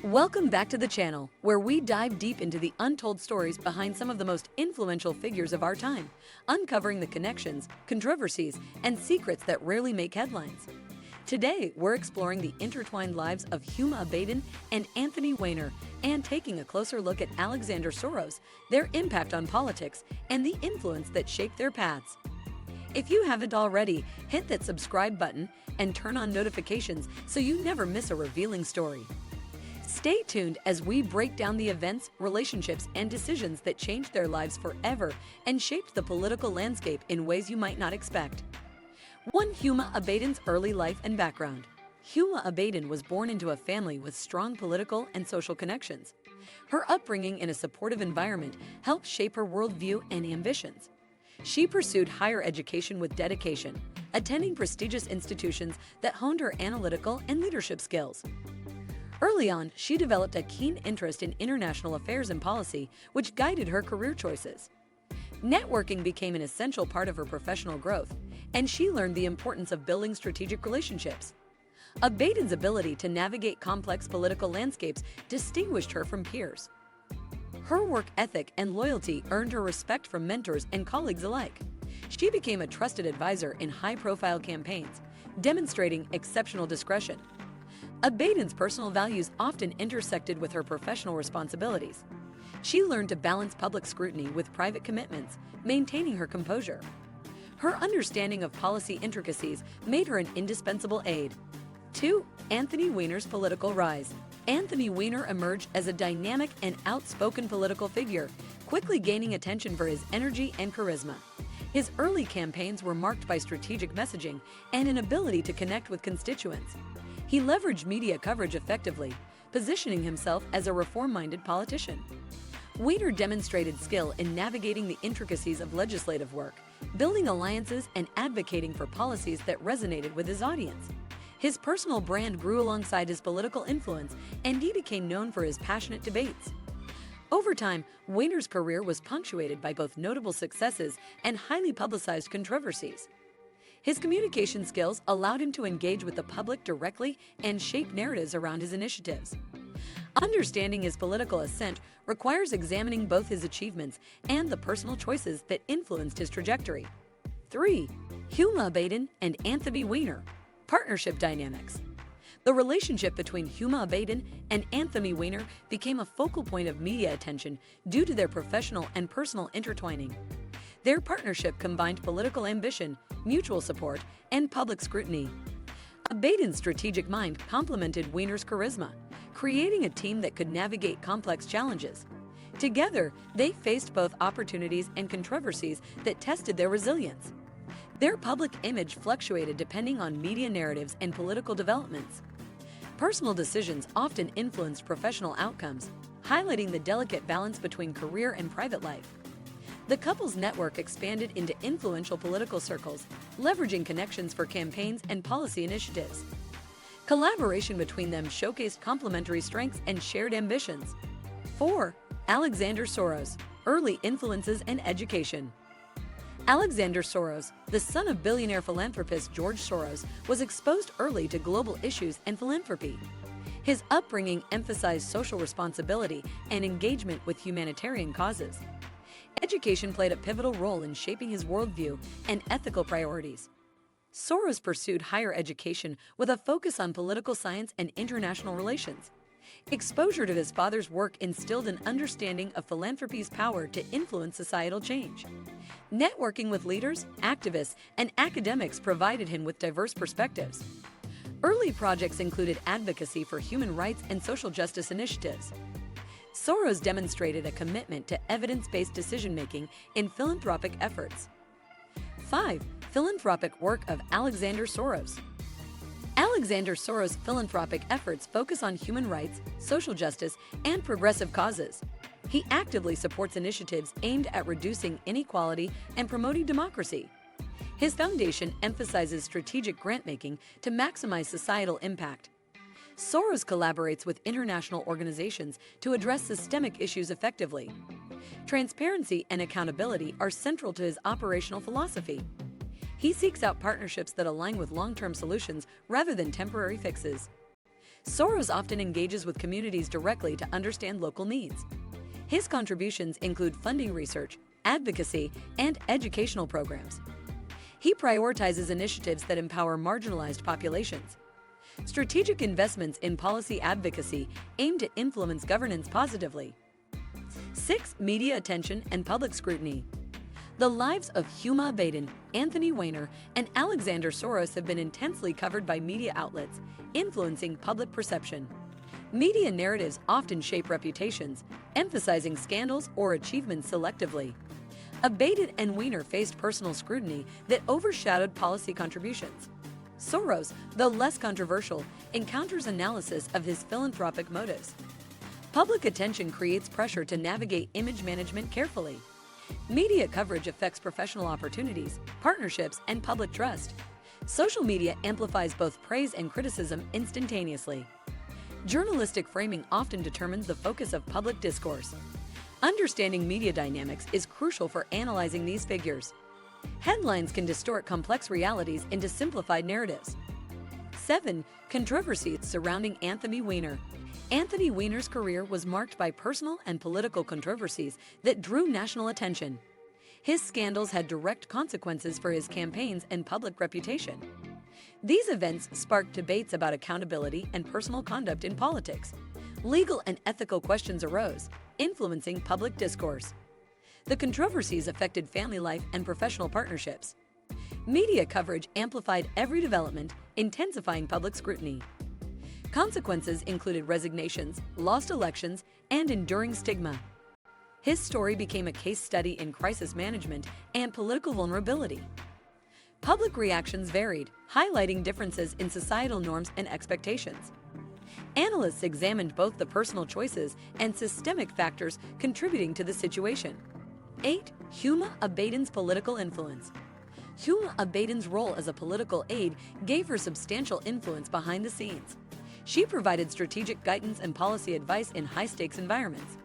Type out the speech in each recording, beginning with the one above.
Welcome back to the channel, where we dive deep into the untold stories behind some of the most influential figures of our time, uncovering the connections, controversies, and secrets that rarely make headlines. Today, we're exploring the intertwined lives of Huma Abedin and Abedin-Weiner, and taking a closer look at Alexander Soros, their impact on politics, and the influence that shaped their paths. If you haven't already, hit that subscribe button and turn on notifications so you never miss a revealing story. Stay tuned as we break down the events, relationships, and decisions that changed their lives forever and shaped the political landscape in ways you might not expect. 1. Huma Abedin's early life and background. Huma Abedin was born into a family with strong political and social connections. Her upbringing in a supportive environment helped shape her worldview and ambitions. She pursued higher education with dedication, attending prestigious institutions that honed her analytical and leadership skills. Early on, she developed a keen interest in international affairs and policy, which guided her career choices. Networking became an essential part of her professional growth, and she learned the importance of building strategic relationships. Abedin's ability to navigate complex political landscapes distinguished her from peers. Her work ethic and loyalty earned her respect from mentors and colleagues alike. She became a trusted advisor in high-profile campaigns, demonstrating exceptional discretion. Abedin's personal values often intersected with her professional responsibilities. She learned to balance public scrutiny with private commitments, maintaining her composure. Her understanding of policy intricacies made her an indispensable aide. 2. Abedin-Weiner's political rise. Abedin-Weiner emerged as a dynamic and outspoken political figure, quickly gaining attention for his energy and charisma. His early campaigns were marked by strategic messaging and an ability to connect with constituents. He leveraged media coverage effectively, positioning himself as a reform-minded politician. Weiner demonstrated skill in navigating the intricacies of legislative work, building alliances and advocating for policies that resonated with his audience. His personal brand grew alongside his political influence, and he became known for his passionate debates. Over time, Weiner's career was punctuated by both notable successes and highly publicized controversies. His communication skills allowed him to engage with the public directly and shape narratives around his initiatives. Understanding his political ascent requires examining both his achievements and the personal choices that influenced his trajectory. 3. Huma Abedin and Abedin-Weiner. Partnership dynamics. The relationship between Huma Abedin and Abedin-Weiner became a focal point of media attention due to their professional and personal intertwining. Their partnership combined political ambition, mutual support, and public scrutiny. Abedin's strategic mind complemented Weiner's charisma, creating a team that could navigate complex challenges. Together, they faced both opportunities and controversies that tested their resilience. Their public image fluctuated depending on media narratives and political developments. Personal decisions often influenced professional outcomes, highlighting the delicate balance between career and private life. The couple's network expanded into influential political circles, leveraging connections for campaigns and policy initiatives. Collaboration between them showcased complementary strengths and shared ambitions. 4. Alexander Soros. Early influences and education. Alexander Soros, the son of billionaire philanthropist George Soros, was exposed early to global issues and philanthropy. His upbringing emphasized social responsibility and engagement with humanitarian causes. Education played a pivotal role in shaping his worldview and ethical priorities. Soros pursued higher education with a focus on political science and international relations. Exposure to his father's work instilled an understanding of philanthropy's power to influence societal change. Networking with leaders, activists, and academics provided him with diverse perspectives. Early projects included advocacy for human rights and social justice initiatives. Soros demonstrated a commitment to evidence-based decision-making in philanthropic efforts. 5. Philanthropic work of Alexander Soros. Alexander Soros' philanthropic efforts focus on human rights, social justice, and progressive causes. He actively supports initiatives aimed at reducing inequality and promoting democracy. His foundation emphasizes strategic grant-making to maximize societal impact. Soros collaborates with international organizations to address systemic issues effectively. Transparency and accountability are central to his operational philosophy. He seeks out partnerships that align with long-term solutions rather than temporary fixes. Soros often engages with communities directly to understand local needs. His contributions include funding research, advocacy, and educational programs. He prioritizes initiatives that empower marginalized populations. Strategic investments in policy advocacy aim to influence governance positively. 6. Media attention and public scrutiny. The lives of Huma Abedin, Abedin-Weiner, and Alexander Soros have been intensely covered by media outlets, influencing public perception. Media narratives often shape reputations, emphasizing scandals or achievements selectively. Abedin and Weiner faced personal scrutiny that overshadowed policy contributions. Soros, though less controversial, encounters analysis of his philanthropic motives. Public attention creates pressure to navigate image management carefully. Media coverage affects professional opportunities, partnerships, and public trust. Social media amplifies both praise and criticism instantaneously. Journalistic framing often determines the focus of public discourse. Understanding media dynamics is crucial for analyzing these figures. Headlines can distort complex realities into simplified narratives. 7. Controversies surrounding Abedin-Weiner. Abedin-Weiner's career was marked by personal and political controversies that drew national attention. His scandals had direct consequences for his campaigns and public reputation. These events sparked debates about accountability and personal conduct in politics. Legal and ethical questions arose, influencing public discourse. The controversies affected family life and professional partnerships. Media coverage amplified every development, intensifying public scrutiny. Consequences included resignations, lost elections, and enduring stigma. His story became a case study in crisis management and political vulnerability. Public reactions varied, highlighting differences in societal norms and expectations. Analysts examined both the personal choices and systemic factors contributing to the situation. 8. Huma Abedin's political influence. Huma Abedin's role as a political aide gave her substantial influence behind the scenes. She provided strategic guidance and policy advice in high-stakes environments.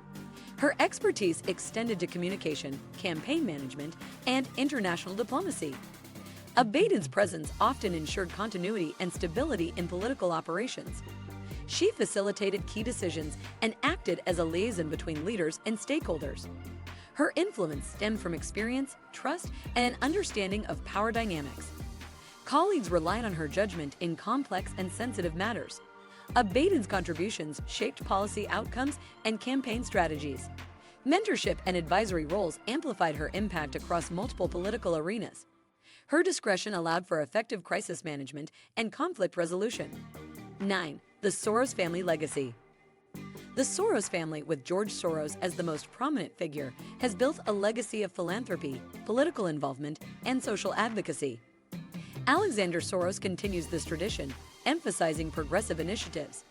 Her expertise extended to communication, campaign management, and international diplomacy. Abedin's presence often ensured continuity and stability in political operations. She facilitated key decisions and acted as a liaison between leaders and stakeholders. Her influence stemmed from experience, trust, and an understanding of power dynamics. Colleagues relied on her judgment in complex and sensitive matters. Abedin's contributions shaped policy outcomes and campaign strategies. Mentorship and advisory roles amplified her impact across multiple political arenas. Her discretion allowed for effective crisis management and conflict resolution. 9. The Soros family legacy. The Soros family, with George Soros as the most prominent figure, has built a legacy of philanthropy, political involvement, and social advocacy. Alexander Soros continues this tradition, emphasizing progressive initiatives.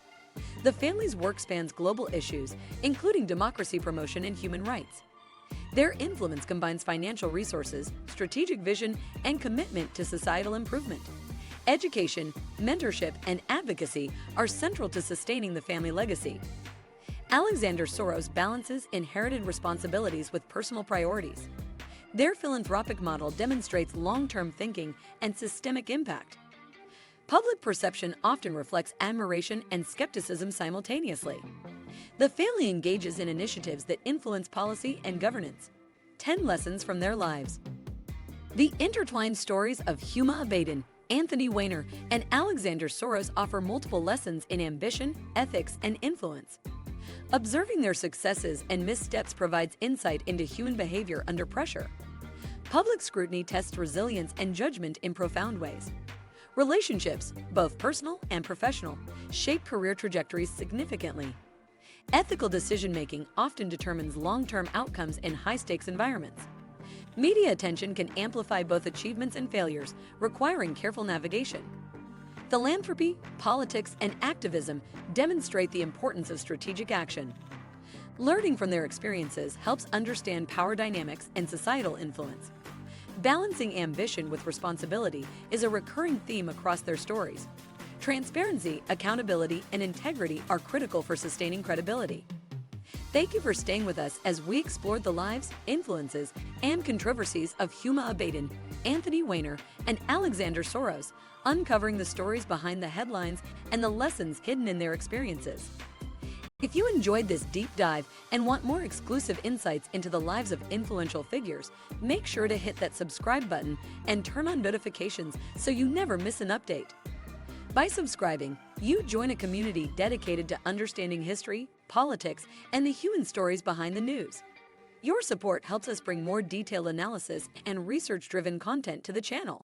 The family's work spans global issues, including democracy promotion and human rights. Their influence combines financial resources, strategic vision, and commitment to societal improvement. Education, mentorship, and advocacy are central to sustaining the family legacy. Alexander Soros balances inherited responsibilities with personal priorities. Their philanthropic model demonstrates long-term thinking and systemic impact. Public perception often reflects admiration and skepticism simultaneously. The family engages in initiatives that influence policy and governance. 10 lessons from their lives. The intertwined stories of Huma Abedin, Abedin-Weiner, and Alexander Soros offer multiple lessons in ambition, ethics, and influence. Observing their successes and missteps provides insight into human behavior under pressure. Public scrutiny tests resilience and judgment in profound ways. Relationships, both personal and professional, shape career trajectories significantly. Ethical decision-making often determines long-term outcomes in high-stakes environments. Media attention can amplify both achievements and failures, requiring careful navigation. Philanthropy, politics, and activism demonstrate the importance of strategic action. Learning from their experiences helps understand power dynamics and societal influence. Balancing ambition with responsibility is a recurring theme across their stories. Transparency, accountability, and integrity are critical for sustaining credibility. Thank you for staying with us as we explored the lives, influences, and controversies of Huma Abedin, Abedin-Weiner, and Alexander Soros, uncovering the stories behind the headlines and the lessons hidden in their experiences. If you enjoyed this deep dive and want more exclusive insights into the lives of influential figures, make sure to hit that subscribe button and turn on notifications so you never miss an update. By subscribing, you join a community dedicated to understanding history, politics, and the human stories behind the news. Your support helps us bring more detailed analysis and research-driven content to the channel.